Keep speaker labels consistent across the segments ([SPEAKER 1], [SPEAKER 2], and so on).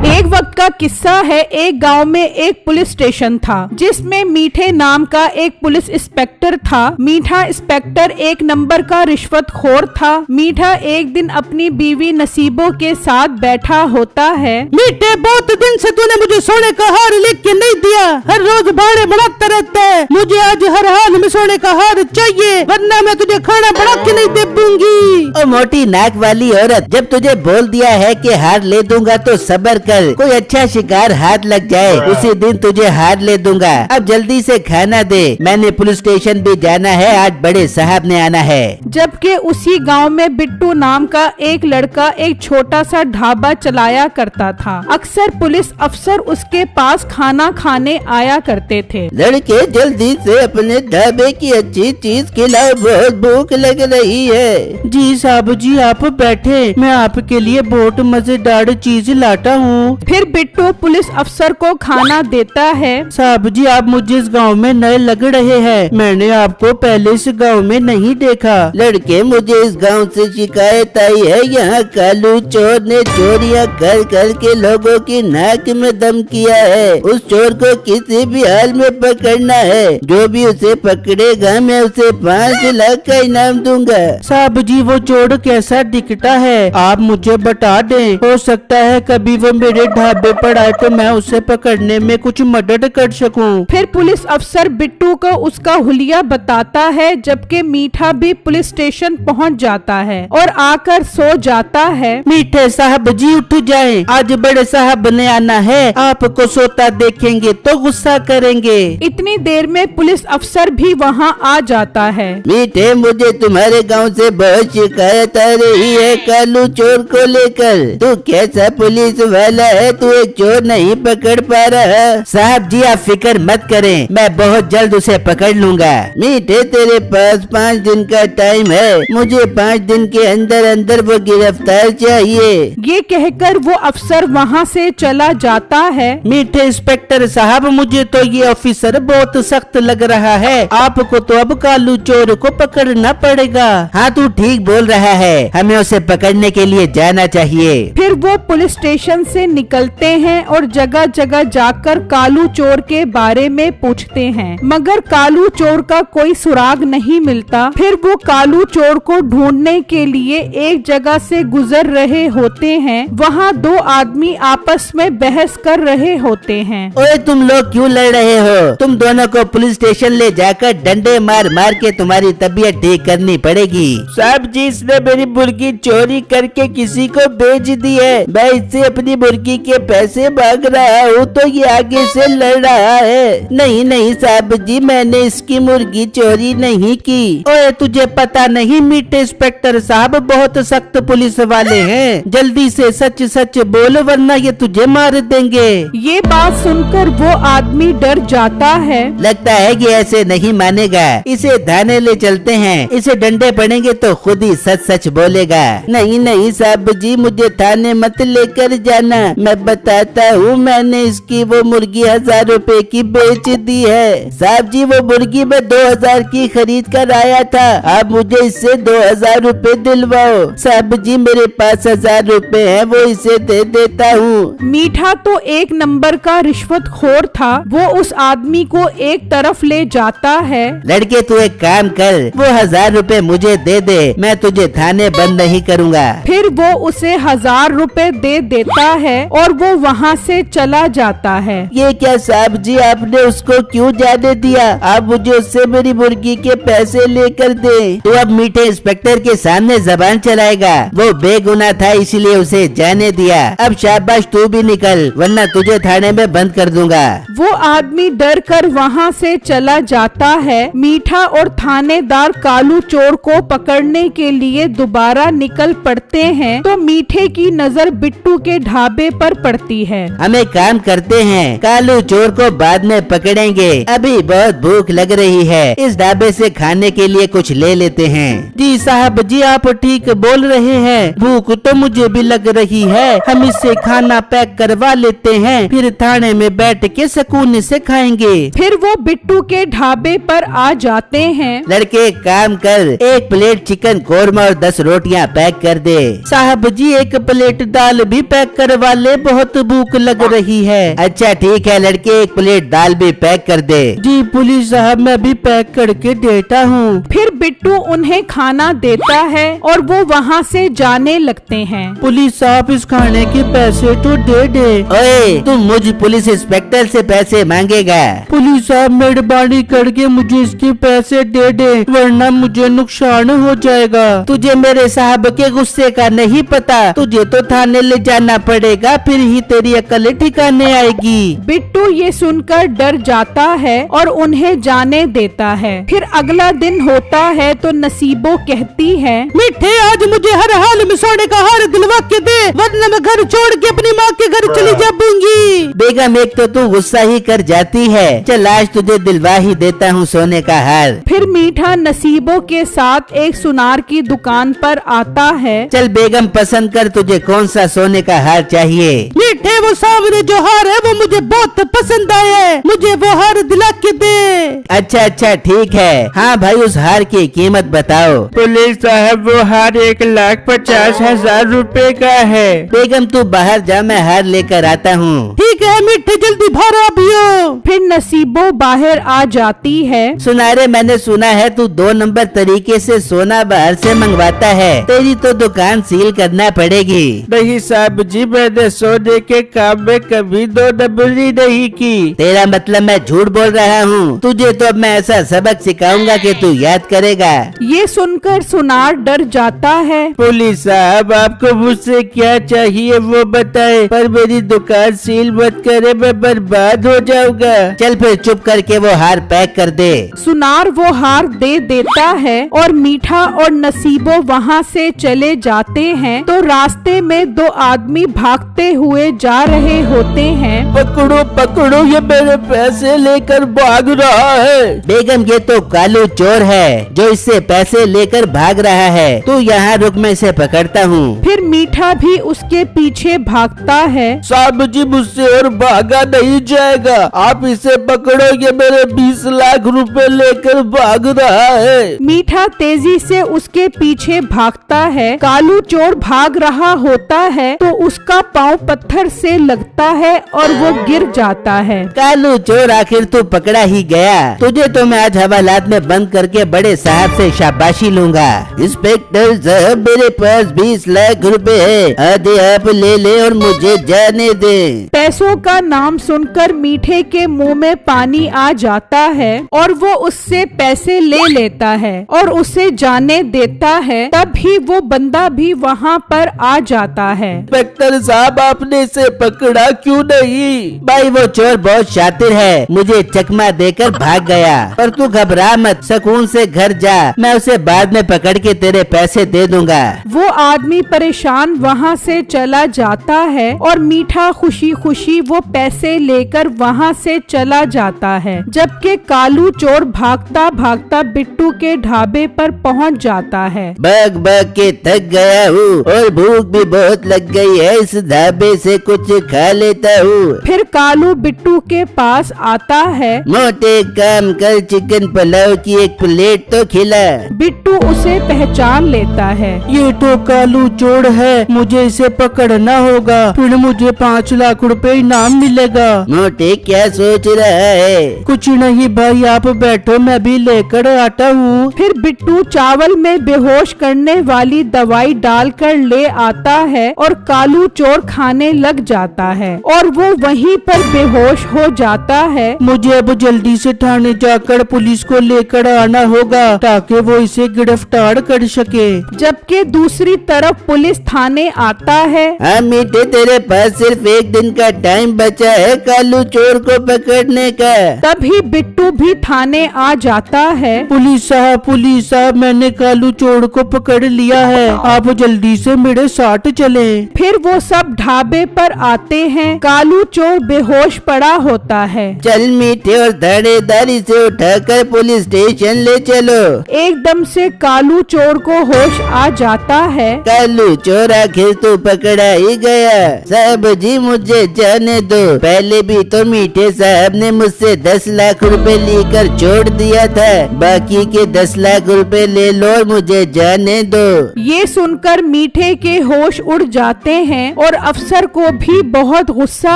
[SPEAKER 1] एक वक्त का किस्सा है। एक गांव में एक पुलिस स्टेशन था जिसमें मीठे नाम का एक पुलिस इंस्पेक्टर था। मीठा इंस्पेक्टर एक नंबर का रिश्वतखोर था। मीठा एक दिन अपनी बीवी नसीबों के साथ बैठा होता है।
[SPEAKER 2] मीठे, बहुत दिन से तूने मुझे सोने का हार लेके के नहीं दिया। हर रोज भाड़े बढ़ाता रहता है। मुझे आज हर हाल में सोने का हार चाहिए, वरना मैं तुझे खाना बढ़ा के नहीं दे दूंगी।
[SPEAKER 3] ओ मोटी नाक वाली औरत, जब तुझे बोल दिया है कि हार ले दूंगा तो सब्र कर। कोई अच्छा शिकार हाथ लग जाए उसी दिन तुझे हार ले दूंगा। अब जल्दी से खाना दे, मैंने पुलिस स्टेशन भी जाना है, आज बड़े साहब ने आना है।
[SPEAKER 1] जबकि उसी गांव में बिट्टू नाम का एक लड़का एक छोटा सा ढाबा चलाया करता था। अक्सर पुलिस अफसर उसके पास खाना खाने आया करते थे।
[SPEAKER 3] लड़के, जल्दी से अपने ढाबे की अच्छी चीज खिलाओ, बहुत भूख लग रही है।
[SPEAKER 2] जी साहब जी, आप बैठे, मैं आपके लिए बहुत मजेदार चीज लाता हूँ।
[SPEAKER 1] फिर बिट्टू पुलिस अफसर को खाना देता है।
[SPEAKER 2] साहब जी, आप मुझे इस गांव में नए लग रहे हैं, मैंने आपको पहले इस गांव में नहीं देखा।
[SPEAKER 3] लड़के, मुझे इस गांव से शिकायत आई है, यहाँ कालू चोर ने चोरियां कर कर के लोगों की नाक में दम किया है। उस चोर को किसी भी हाल में पकड़ना है, जो भी उसे पकड़ेगा मैं उसे 5 लाख का इनाम दूंगा।
[SPEAKER 2] साहब जी, वो चोर कैसा दिखता है, आप मुझे बता दें, हो सकता है कभी वो मेरे ढाबे पर आए तो मैं उसे पकड़ने में कुछ मदद कर सकूं।
[SPEAKER 1] फिर पुलिस अफसर बिट्टू को उसका हुलिया बताता है। जबकि मीठा भी पुलिस स्टेशन पहुंच जाता है और आकर सो जाता है।
[SPEAKER 2] मीठे साहब जी, उठ जाएं, आज बड़े साहब ने आना है, आपको सोता देखेंगे तो गुस्सा करेंगे।
[SPEAKER 1] इतनी देर में पुलिस अफसर भी वहां आ जाता है।
[SPEAKER 3] मीठे, मुझे तुम्हारे गांव से बहुत शिकायत आ रही है कालू चोर को लेकर। तू कैसा पुलिस वाला है, तू एक चोर नहीं पकड़ पा रहा।
[SPEAKER 2] साहब जी, आप फिक्र मत करें, मैं बहुत जल्द उसे पकड़ लूंगा।
[SPEAKER 3] मीठे, तेरे पास 5 दिन का टाइम है, मुझे 5 दिन के अंदर अंदर वो गिरफ्तार चाहिए।
[SPEAKER 1] ये कहकर वो अफसर वहाँ से चला जाता है।
[SPEAKER 2] मीठे इंस्पेक्टर साहब, मुझे तो ये ऑफिसर बहुत सख्त लग रहा है, आपको तो अब कालू चोर को पकड़ना पड़ेगा।
[SPEAKER 3] हाँ, तू ठीक बोल रहा है, हमें उसे पकड़ने के लिए जाना चाहिए।
[SPEAKER 1] फिर वो पुलिस स्टेशन से निकलते हैं और जगह जगह जाकर कालू चोर के बारे में पूछते हैं, मगर कालू चोर का कोई सुराग नहीं मिलता। फिर वो कालू चोर को ढूंढने के लिए एक जगह से गुजर रहे होते हैं। वहाँ 2 आदमी आपस में बहस कर रहे होते हैं।
[SPEAKER 3] ओए, तुम लोग क्यों लड़ रहे हो? तुम दोनों को पुलिस स्टेशन ले जाकर डंडे मार मार के तुम्हारी तबीयत ठीक करनी पड़ेगी।
[SPEAKER 2] साहब जी, इसने मेरी मुर्गी चोरी करके किसी को बेच दी है, मैं इससे अपनी मुर्गी के पैसे मांग रहा हूँ तो ये आगे से लड़ रहा है।
[SPEAKER 3] नहीं नहीं साहब जी, मैंने इसकी मुर्गी चोरी नहीं की।
[SPEAKER 2] ओए, तुझे पता नहीं, मीठे इंस्पेक्टर साहब बहुत सख्त पुलिस वाले हैं, जल्दी से सच सच बोल वरना ये तुझे मार देंगे।
[SPEAKER 1] ये बात सुनकर वो आदमी डर जाता है।
[SPEAKER 3] लगता है कि ऐसे नहीं मानेगा, इसे थाने ले चलते हैं, इसे डंडे पड़ेंगे तो खुद ही सच सच बोलेगा। नहीं नहीं साहब जी, मुझे थाने मत लेकर जाना, मैं बताता हूँ, मैंने इसकी वो मुर्गी 1000 रुपए की बेच दी है। साहब जी, वो मुर्गी मैं 2000 की खरीद कर आया था, आप मुझे इससे 2000 रुपए दिलवाओ। साहब जी, मेरे पास 1000 रुपए है, वो इसे दे देता हूँ।
[SPEAKER 1] मीठा तो एक नंबर का रिश्वतखोर था, वो उस आदमी को एक तरफ ले जाता है।
[SPEAKER 3] लड़के, तू एक काम कर, वो 1000 रुपए मुझे दे दे, मैं तुझे थाने बंद नहीं करूँगा।
[SPEAKER 1] फिर वो उसे 1000 रुपए दे देता है और वो वहाँ से चला जाता है।
[SPEAKER 3] ये क्या साहब जी, आपने उसको क्यों जाने दिया? आप मुझे उससे मेरी मुर्गी के पैसे लेकर दे। तो अब मीठे इंस्पेक्टर के सामने जबान चलाएगा, वो बेगुनाह था इसलिए उसे जाने दिया। अब शाबाश, तू भी निकल वरना तुझे थाने में बंद कर दूंगा।
[SPEAKER 1] वो आदमी डर कर वहाँ से चला जाता है। मीठा और थानेदार कालू चोर को पकड़ने के लिए दोबारा निकल पड़ते हैं तो मीठे की नजर बिट्टू के ढाबे पर पड़ती पड़ती है।
[SPEAKER 3] हम एक काम करते हैं, कालू चोर को बाद में पकड़ेंगे, अभी बहुत भूख लग रही है, इस ढाबे से खाने के लिए कुछ ले लेते हैं।
[SPEAKER 2] जी साहब जी, आप ठीक बोल रहे हैं, भूख तो मुझे भी लग रही है। हम इससे खाना पैक करवा लेते हैं, फिर थाने में बैठ के सुकून से खाएंगे।
[SPEAKER 1] फिर वो बिट्टू के ढाबे पर आ जाते हैं।
[SPEAKER 3] लड़के काम कर, 1 प्लेट चिकन कोरमा और 10 रोटियां पैक कर दे।
[SPEAKER 2] साहब जी 1 प्लेट दाल भी पैक करवा ले, बहुत भूख लग रही है।
[SPEAKER 3] अच्छा ठीक है लड़के, 1 प्लेट दाल भी पैक कर दे।
[SPEAKER 2] जी पुलिस साहब, मैं भी पैक करके देता हूँ।
[SPEAKER 1] फिर बिट्टू उन्हें खाना देता है और वो वहाँ से जाने लगते हैं।
[SPEAKER 2] पुलिस साहब इस खाने के पैसे तो दे दे।
[SPEAKER 3] ओए, तुम मुझ पुलिस इंस्पेक्टर से पैसे मांगेगा?
[SPEAKER 2] पुलिस साहब मेहरबानी करके मुझे इसके पैसे दे दे, वरना मुझे नुकसान हो जाएगा।
[SPEAKER 3] तुझे मेरे साहब के गुस्से का नहीं पता, तुझे तो थाने ले जाना पड़ेगा, फिर ही तेरी अकल ठिकाने आएगी।
[SPEAKER 1] बिट्टू ये सुनकर डर जाता है और उन्हें जाने देता है। फिर अगला दिन होता है तो नसीबो कहती है,
[SPEAKER 2] मिठे आज मुझे हर हाल में सोने का हार दिलवा के दे, वरना मैं घर छोड़ के अपनी माँ के घर चली जाऊंगी।
[SPEAKER 3] बेगम एक तो तू गुस्सा ही कर जाती है, चल आज तुझे दिलवा ही देता हूँ सोने का हार।
[SPEAKER 1] फिर मीठा नसीबो के साथ एक सुनार की दुकान पर आता है।
[SPEAKER 3] चल बेगम पसंद कर, तुझे कौन सा सोने का हार चाहिए?
[SPEAKER 2] मिठे वो सामने जो हार है वो मुझे बहुत पसंद आया है, मुझे वो हार दिला के दे।
[SPEAKER 3] अच्छा ठीक है। हाँ भाई, उस हार की कीमत बताओ।
[SPEAKER 2] पुलिस साहब वो हार 1,50,000 रुपए का है।
[SPEAKER 3] बेगम तू बाहर जा, मैं हार लेकर आता हूँ।
[SPEAKER 2] ठीक है मिठे, जल्दी बाहर आ बियो।
[SPEAKER 1] फिर नसीबो बाहर आ जाती है।
[SPEAKER 3] सुनारे, मैंने सुना है तू 2 नंबर तरीके से सोना बाहर से मंगवाता है, तेरी तो दुकान सील करना पड़ेगी।
[SPEAKER 2] नहीं साहब जी, मैंने सोने के काम में कभी 2 नंबरी नहीं की।
[SPEAKER 3] तेरा मतलब मैं झूठ बोल रहा हूँ? तुझे तो अब मैं ऐसा सबक सिखाऊंगा कि तू याद करेगा।
[SPEAKER 1] ये सुनकर सुनार डर जाता है।
[SPEAKER 2] पुलिस साहब आपको मुझसे क्या चाहिए वो बताए, पर मेरी दुकान सील मत करे, मैं बर्बाद हो जाऊंगा।
[SPEAKER 3] चल फिर चुप करके वो हार पैक कर दे।
[SPEAKER 1] सुनार वो हार दे देता है और मीठा और नसीबो वहाँ से चले जाते हैं। तो रास्ते में 2 आदमी भागते हुए जा रहे होते हैं।
[SPEAKER 2] पकड़ो पकड़ो, ये मेरे पैसे लेकर भाग रहा है।
[SPEAKER 3] बेगम ये तो कालू चोर है जो इससे पैसे लेकर भाग रहा है, तू यहाँ रुक, मैं इसे पकड़ता हूँ।
[SPEAKER 1] फिर मीठा भी उसके पीछे भागता है।
[SPEAKER 2] साहब जी मुझसे और भागा नहीं जाएगा, आप इसे पकड़ो, ये मेरे 20 लाख रुपए लेकर भाग रहा है।
[SPEAKER 1] मीठा तेजी से उसके पीछे भागता है। कालू चोर भाग रहा होता है तो उसका पाँव पत्थर से लगता है और वो गिर जाता है।
[SPEAKER 3] कालू चोर आखिर तू पकड़ा ही गया, तुझे तो मैं आज हवालात में बंद करके बड़े साहब से शाबाशी लूंगा। इंस्पेक्टर साहब मेरे पास 20 लाख रुपए है, आधे आप ले ले और मुझे जाने दे।
[SPEAKER 1] पैसों का नाम सुनकर मीठे के मुंह में पानी आ जाता है और वो उससे पैसे ले लेता है और उसे जाने देता है। तभी वो बंदा भी वहाँ पर आ जाता है।
[SPEAKER 2] इंस्पेक्टर साहब आपने इसे पकड़ा क्यों नहीं?
[SPEAKER 3] भाई वो चोर बहुत शातिर है, मुझे चकमा देकर भाग गया, पर तू घबरा मत, सुकून से घर जा, मैं उसे बाद में पकड़ के तेरे पैसे दे दूंगा।
[SPEAKER 1] वो आदमी परेशान वहाँ से चला जाता है और मीठा खुशी खुशी वो पैसे लेकर वहाँ से चला जाता है। जबकि कालू चोर भागता भागता बिट्टू के ढाबे पर पहुँच जाता है।
[SPEAKER 3] भाग भाग के थक गया हूँ और भूख भी बहुत लग गई है, इस ढाबे से कुछ खा लेता हूँ।
[SPEAKER 1] फिर कालू बिट्टू के पास आता है।
[SPEAKER 3] मोटे काम कर, चिकन पुलाव की 1 प्लेट तो खिला।
[SPEAKER 1] बिट्टू उसे पहचान लेता है।
[SPEAKER 2] ये तो कालू चोर है, मुझे इसे पकड़ना होगा, फिर मुझे 5 लाख रुपए इनाम मिलेगा।
[SPEAKER 3] मोटे क्या सोच रहा है?
[SPEAKER 2] कुछ नहीं भाई, आप बैठो, मैं भी लेकर आता हूँ।
[SPEAKER 1] फिर बिट्टू चावल में बेहोश करने वाली दवाई डालकर ले आता है और कालू चोर खाने लग जाता है और वो वहीं पर बेहोश हो जाता है।
[SPEAKER 2] मुझे अब जल्दी से थाने जाकर पुलिस को लेकर आना होगा ताकि वो इसे गिरफ्तार कर सके।
[SPEAKER 1] जबकि दूसरी तरफ पुलिस थाने आता है।
[SPEAKER 3] हाँ मीठे, तेरे पास सिर्फ 1 दिन का टाइम बचा है कालू चोर को पकड़ने का।
[SPEAKER 1] तभी बिट्टू भी थाने आ जाता है।
[SPEAKER 2] पुलिस साहब मैंने कालू चोर को पकड़ लिया है, आप जल्दी से मेरे साथ चलें।
[SPEAKER 1] फिर वो सब ढाबे पर आते हैं। कालू चोर बेहोश पड़ा होता है।
[SPEAKER 3] चल मीठे और थानेदारी से उठाकर पुलिस स्टेशन ले चलो।
[SPEAKER 1] एकदम से कालू चोर को होश आ जाता है।
[SPEAKER 3] कालू चोर आखिर तो पकड़ा ही गया। साहब जी मुझे जाने दो, पहले भी तो मीठे साहब ने मुझसे 10 लाख रुपए लेकर छोड़ दिया था, बाकी के 10 लाख रुपए ले लो और मुझे जाने दो।
[SPEAKER 1] ये सुनकर मीठे के होश उड़ जाते हैं और अफसर को भी बहुत गुस्सा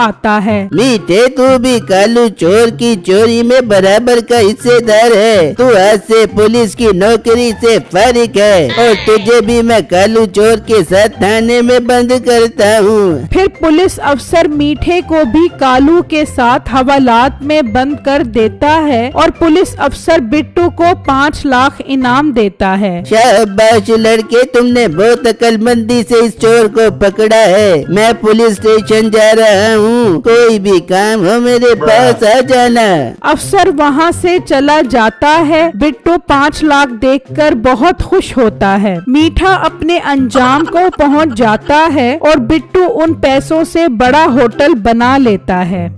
[SPEAKER 1] आता है।
[SPEAKER 3] मीठे तू भी कालू चोर की चोरी में बराबर का हिस्सेदार है। तू आज से पुलिस की नौकरी से फारिग है और तुझे भी मैं कालू चोर के साथ थाने में बंद करता हूँ।
[SPEAKER 1] फिर पुलिस अफसर मीठे को भी कालू के साथ हवालात में बंद कर देता है और पुलिस अफसर बिट्टू को 5 लाख इनाम देता है।
[SPEAKER 3] शाबाश लड़के, तुमने बहुत अक्लमंदी से इस चोर को पकड़ा है। मैं पुलिस स्टेशन जा रहा हूँ, कोई भी काम हो मेरे पास आ जाना।
[SPEAKER 1] अफसर वहाँ से चला जाता है। बिट्टू 5 लाख देखकर बहुत खुश होता है। मीठा अपने अंजाम को पहुँच जाता है और बिट्टू उन पैसों से बड़ा होटल बना लेता है।